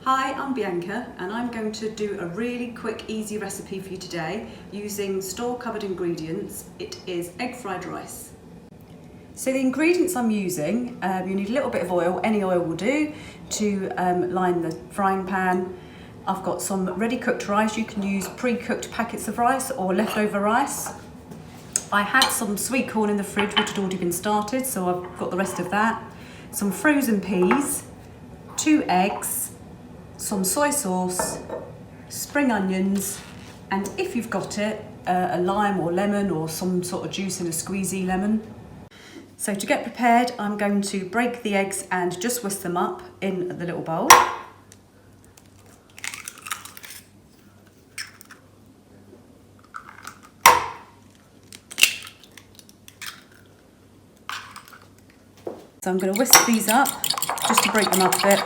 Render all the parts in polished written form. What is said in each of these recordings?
Hi, I'm Bianca and I'm going to do a really quick, easy recipe for you today using store-cupboard ingredients. It is egg fried rice. So the ingredients I'm using, you need a little bit of oil, any oil will do, to line the frying pan. I've got some ready cooked rice. You can use pre-cooked packets of rice or leftover rice. I had some sweet corn in the fridge which had already been started, so I've got the rest of that. Some frozen peas, 2 eggs, some soy sauce, spring onions, and if you've got it, a lime or lemon or some sort of juice in a squeezy lemon. So to get prepared, I'm going to break the eggs and just whisk them up in the little bowl. So I'm going to whisk these up just to break them up a bit.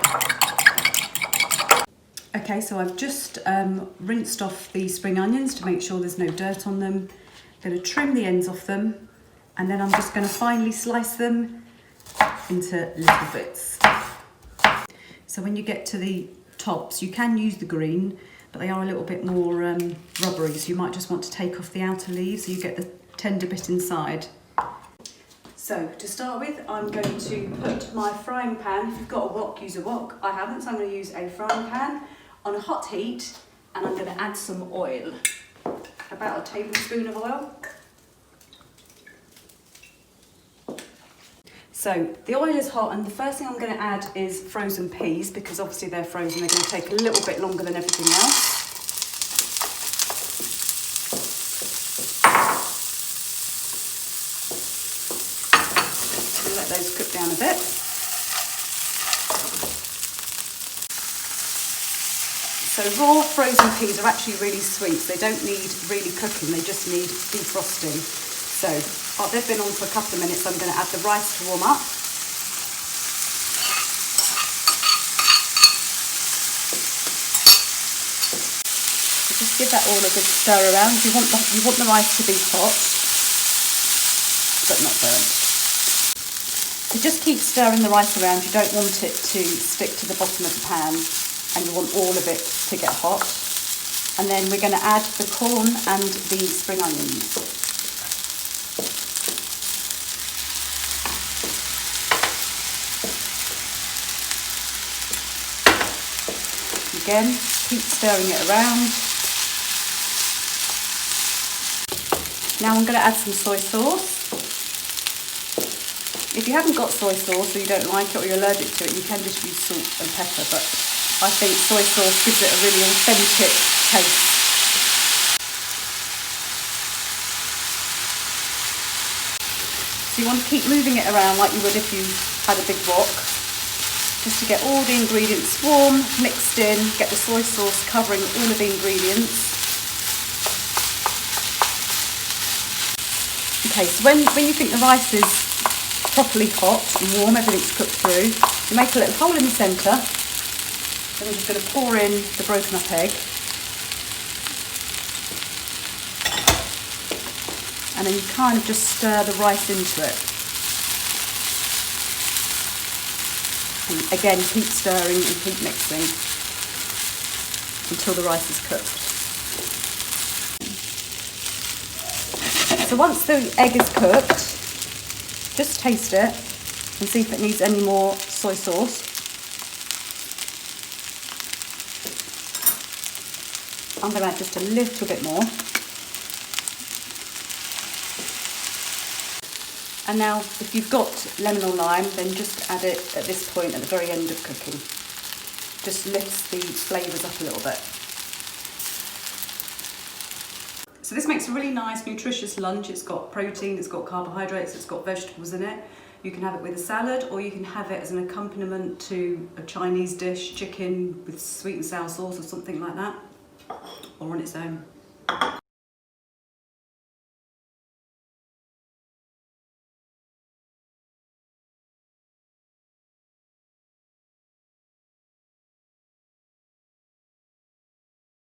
Okay, so I've just rinsed off the spring onions to make sure there's no dirt on them. I'm going to trim the ends off them, and then I'm just going to finely slice them into little bits. So when you get to the tops, you can use the green, but they are a little bit more rubbery, so you might just want to take off the outer leaves so you get the tender bit inside. So to start with, I'm going to put my frying pan, if you've got a wok, use a wok. I haven't, so I'm going to use a frying pan on a hot heat, and I'm going to add some oil, about a tablespoon of oil. So the oil is hot, and the first thing I'm going to add is frozen peas, because obviously they're frozen, they're going to take a little bit longer than everything else. Let those cook down a bit. So raw frozen peas are actually really sweet. They don't need really cooking, they just need defrosting. So they've been on for a couple of minutes. I'm going to add the rice to warm up. So just give that all a good stir around. You want the rice to be hot, but not burnt. So just keep stirring the rice around. You don't want it to stick to the bottom of the pan, and you want all of it to get hot. And then we're going to add the corn and the spring onions. Again, keep stirring it around. Now I'm going to add some soy sauce. If you haven't got soy sauce, or you don't like it, or you're allergic to it, you can just use salt and pepper, but I think soy sauce gives it a really authentic taste. So you want to keep moving it around like you would if you had a big wok, just to get all the ingredients warm, mixed in, get the soy sauce covering all of the ingredients. Okay, so when you think the rice is properly hot and warm, everything's cooked through, you make a little hole in the centre. Then we're just going to pour in the broken up egg. And then you kind of just stir the rice into it. And again, keep stirring and keep mixing until the rice is cooked. So once the egg is cooked, just taste it and see if it needs any more soy sauce. I'm going to add just a little bit more. And now, if you've got lemon or lime, then just add it at this point at the very end of cooking. Just lifts the flavours up a little bit. So this makes a really nice, nutritious lunch. It's got protein, it's got carbohydrates, it's got vegetables in it. You can have it with a salad, or you can have it as an accompaniment to a Chinese dish, chicken with sweet and sour sauce or something like that, or on its own.